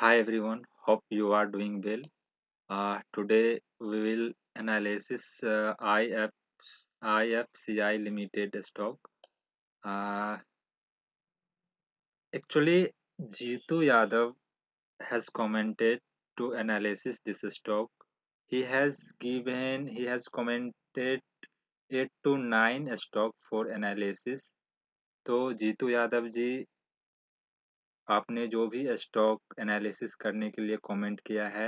Hi everyone, hope you are doing well. Today we will analysis IFCI Limited stock. Uh, Actually, Jeetu Yadav has commented to analysis this stock. He has commented 8 to 9 stock for analysis. तो जीतू यादव जी, आपने जो भी stock analysis करने के लिए comment किया है,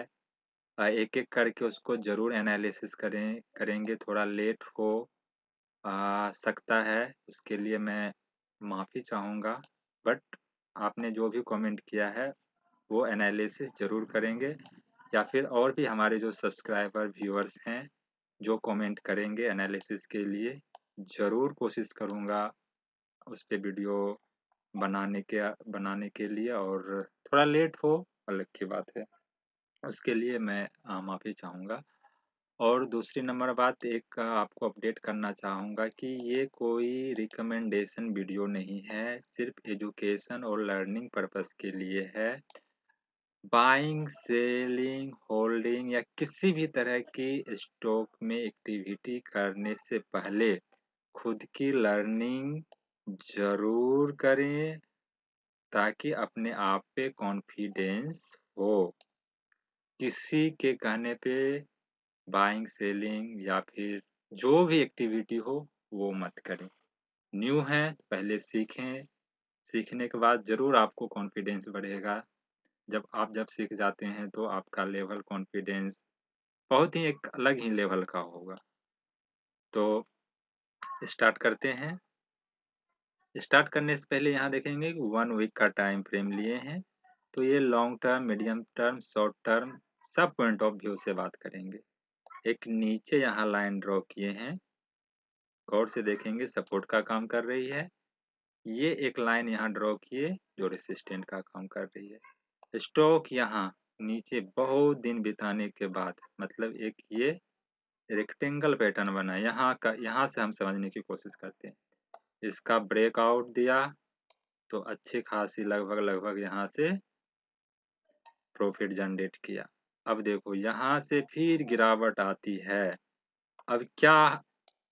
एक-एक करके उसको ज़रूर एनालिसिस करेंगे। थोड़ा लेट हो सकता है, उसके लिए मैं माफ़ी चाहूँगा। बट आपने जो भी कमेंट किया है, वो एनालिसिस ज़रूर करेंगे, या फिर और भी हमारे जो सब्सक्राइबर, व्यूअर्स हैं, जो कमेंट करेंगे एनालिसिस के लिए, ज़रूर कोशिश करूँगा उस पे वीडियो बनाने के लिए। और थोड़ा लेट हो, अलग की बात है। उसके लिए मैं माफ़ी चाहूँगा। और दूसरी नंबर बात, एक आपको अपडेट करना चाहूँगा कि ये कोई रिकमेंडेशन वीडियो नहीं है, सिर्फ़ एजुकेशन और लर्निंग पर्पस के लिए है। बाइंग, सेलिंग, होल्डिंग या किसी भी तरह की स्टॉक में एक्टिविटी करने से पहले खुद की लर्निंग ज़रूर करें, ताकि अपने आप पे कॉन्फिडेंस हो। किसी के कहने पे बाइंग, सेलिंग या फिर जो भी एक्टिविटी हो, वो मत करें। न्यू हैं तो पहले सीखें, सीखने के बाद ज़रूर आपको कॉन्फिडेंस बढ़ेगा। जब सीख जाते हैं तो आपका लेवल कॉन्फिडेंस बहुत ही एक अलग ही लेवल का होगा। तो स्टार्ट करते हैं। स्टार्ट करने से पहले यहाँ देखेंगे कि 1 वीक का टाइम फ्रेम लिए हैं। तो ये long term, medium term, short term सब पॉइंट ऑफ व्यू से बात करेंगे। एक नीचे यहाँ लाइन ड्रॉ किए हैं, गौर से देखेंगे, सपोर्ट का काम कर रही है। ये एक लाइन यहाँ ड्रॉ किए जो रेसिस्टेंट का काम कर रही है। स्टॉक यहाँ नीचे बहुत दिन बिताने के बाद, मतलब एक ये रेक्टेंगल पैटर्न बना, यहाँ से हम समझने की कोशिश करते हैं। इसका ब्रेकआउट दिया तो अच्छी खासी लगभग यहाँ से प्रॉफिट जनरेट किया। अब देखो यहाँ से फिर गिरावट आती है। अब क्या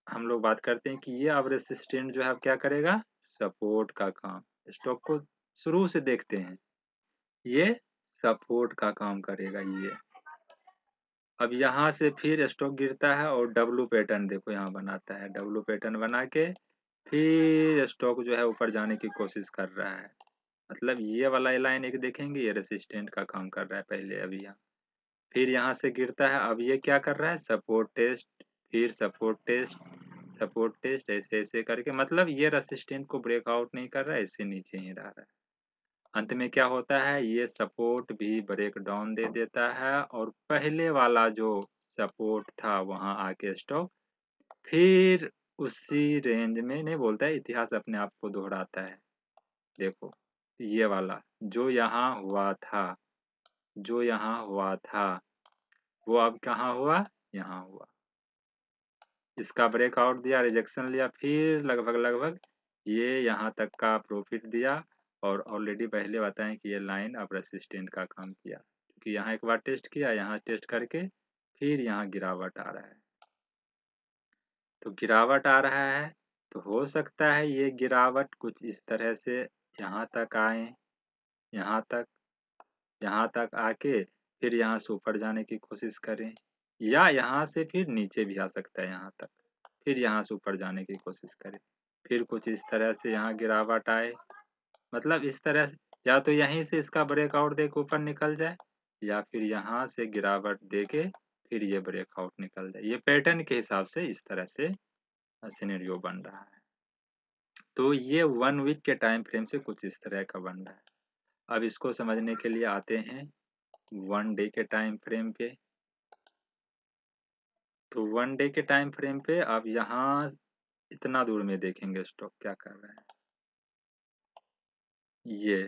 हम लोग बात करते हैं कि ये अब रेसिस्टेंट जो है अब क्या करेगा, सपोर्ट का काम। स्टॉक को शुरू से देखते हैं, ये सपोर्ट का काम करेगा ये। अब यहाँ से फिर स्टॉक गिरता है और डब्लू पैटर्न देखो यहाँ बनाता है। डब्लू पैटर्न बना के फिर स्टॉक जो है ऊपर जाने की कोशिश कर रहा है। मतलब ये वाला लाइन एक देखेंगे, ये रेसिस्टेंट का काम कर रहा है पहले। अभी यहाँ फिर यहाँ से गिरता है, अब ये क्या कर रहा है, सपोर्ट टेस्ट, फिर सपोर्ट टेस्ट, सपोर्ट टेस्ट, ऐसे ऐसे करके। मतलब ये रेसिस्टेंट को ब्रेकआउट नहीं कर रहा है, इससे नीचे ही रह रहा है। अंत में क्या होता है, ये सपोर्ट भी ब्रेक डाउन दे देता है और पहले वाला जो सपोर्ट था वहां आके स्टॉक फिर उसी रेंज में, नहीं बोलता है, इतिहास अपने आप को दोहराता है। देखो ये वाला जो यहाँ हुआ था, जो यहाँ हुआ था, वो अब कहाँ हुआ, यहाँ हुआ। इसका ब्रेकआउट दिया, रिजेक्शन लिया, फिर लगभग ये यहाँ तक का प्रॉफिट दिया। और ऑलरेडी पहले बताएं कि ये लाइन अब रेसिस्टेंट का काम किया, क्योंकि यहाँ एक बार टेस्ट किया, यहाँ टेस्ट करके फिर यहाँ गिरावट आ रहा है। तो गिरावट आ रहा है तो हो सकता है ये गिरावट कुछ इस तरह से यहाँ तक आए, यहाँ तक, यहाँ तक आके फिर यहाँ से ऊपर जाने की कोशिश करें, या यहाँ से फिर नीचे भी आ सकता है यहाँ तक, फिर यहाँ से ऊपर जाने की कोशिश करें, फिर कुछ इस तरह से यहाँ गिरावट आए। मतलब इस तरह से या तो यहीं से इसका ब्रेकआउट दे के ऊपर निकल जाए, या फिर यहाँ से गिरावट दे के फिर ये ब्रेकआउट निकल जाए। ये पैटर्न के हिसाब से इस तरह से सिनेरियो बन रहा है। तो ये 1 वीक के टाइम फ्रेम से कुछ इस तरह का बन रहा है। अब इसको समझने के लिए आते हैं 1 डे के टाइम फ्रेम पे। तो 1 डे के टाइम फ्रेम पे अब यहाँ इतना दूर में देखेंगे स्टॉक क्या कर रहा है। ये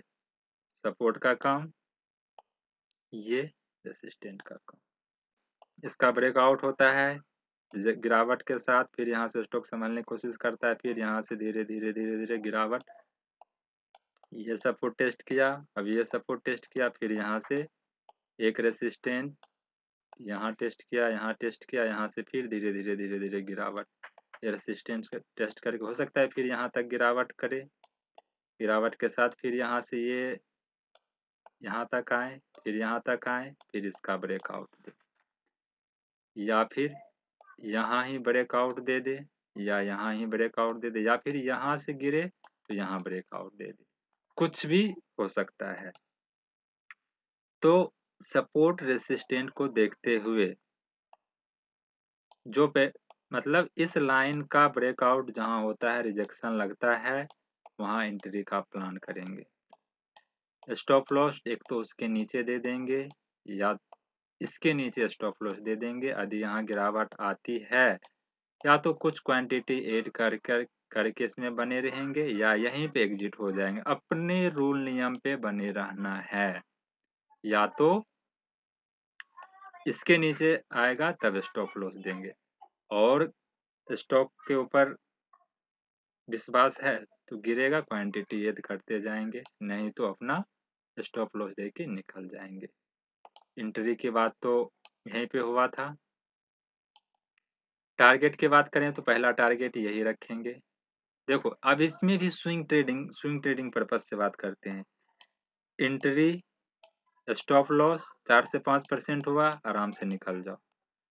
सपोर्ट का काम, ये रेसिस्टेंट का काम। इसका ब्रेकआउट होता है गिरावट के साथ, फिर यहाँ से स्टॉक संभालने की कोशिश करता है, फिर यहाँ से धीरे धीरे गिरावट, ये सपोर्ट टेस्ट किया, अब ये सपोर्ट टेस्ट किया, फिर यहाँ से एक रेसिस्टेंट यहाँ टेस्ट किया, यहाँ टेस्ट किया, यहाँ से फिर धीरे-धीरे गिरावट। ये रेसिस्टेंस का टेस्ट करके हो सकता है फिर यहाँ तक गिरावट करे, गिरावट के साथ फिर यहाँ से ये यहाँ तक आए, फिर यहाँ तक आए, फिर इसका ब्रेकआउट दे, या फिर यहाँ ही ब्रेकआउट दे दे, या यहाँ ही ब्रेकआउट दे दे, या फिर यहाँ से गिरे तो यहाँ ब्रेकआउट दे दे, कुछ भी हो सकता है। तो सपोर्ट रेसिस्टेंट को देखते हुए जो पे मतलब इस लाइन का ब्रेकआउट जहाँ होता है, रिजेक्शन लगता है, वहाँ एंट्री का प्लान करेंगे। स्टॉप लॉस एक तो उसके नीचे दे देंगे या इसके नीचे स्टॉप लॉस दे देंगे। यदि यहाँ गिरावट आती है या तो कुछ क्वांटिटी ऐड करके इसमें बने रहेंगे या यहीं पे एग्जिट हो जाएंगे। अपने रूल नियम पे बने रहना है, या तो इसके नीचे आएगा तब स्टॉप लॉस देंगे, और स्टॉक के ऊपर विश्वास है तो गिरेगा, क्वांटिटी ऐड करते जाएंगे, नहीं तो अपना स्टॉप लॉस देके निकल जाएंगे। एंट्री की बात तो यहीं पे हुआ था। टारगेट की बात करें तो पहला टारगेट यही रखेंगे। देखो अब इसमें भी स्विंग ट्रेडिंग पर्पज से बात करते हैं। एंट्री स्टॉप लॉस 4 से 5% हुआ, आराम से निकल जाओ।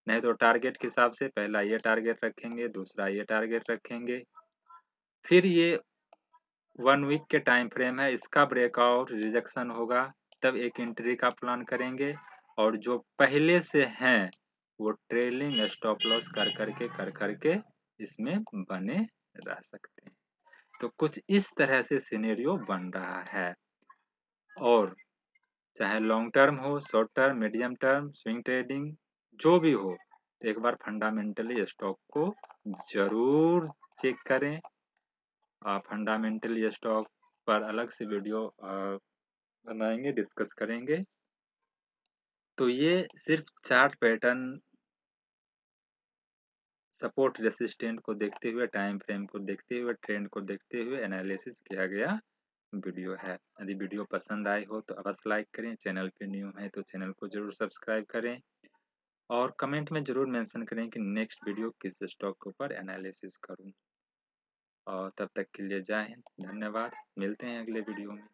नहीं तो टारगेट के हिसाब से पहला ये टारगेट रखेंगे, दूसरा ये टारगेट रखेंगे, फिर ये 1 वीक के टाइम फ्रेम है, इसका ब्रेकआउट रिजेक्शन होगा तब एक एंट्री का प्लान करेंगे, और जो पहले से हैं वो ट्रेलिंग स्टॉप लॉस कर करके इसमें बने रह सकते हैं। तो कुछ इस तरह से सिनेरियो बन रहा है, और चाहे लॉन्ग टर्म हो, short term, medium term, swing trading जो भी हो, तो एक बार फंडामेंटली स्टॉक को जरूर चेक करें। फंडामेंटली स्टॉक पर अलग से वीडियो बनाएंगे, डिस्कस करेंगे। तो ये सिर्फ चार्ट पैटर्न, सपोर्ट रेसिस्टेंट को देखते हुए, टाइम फ्रेम को देखते हुए, ट्रेंड को देखते हुए एनालिसिस किया गया वीडियो है। यदि वीडियो पसंद आई हो तो अवश्य लाइक करें, चैनल पे न्यू है तो चैनल को जरूर सब्सक्राइब करें, और कमेंट में जरूर मेंशन करें कि नेक्स्ट वीडियो किस स्टॉक के ऊपर एनालिसिस करूं। और तब तक के लिए जय हिंद, धन्यवाद, मिलते हैं अगले वीडियो में।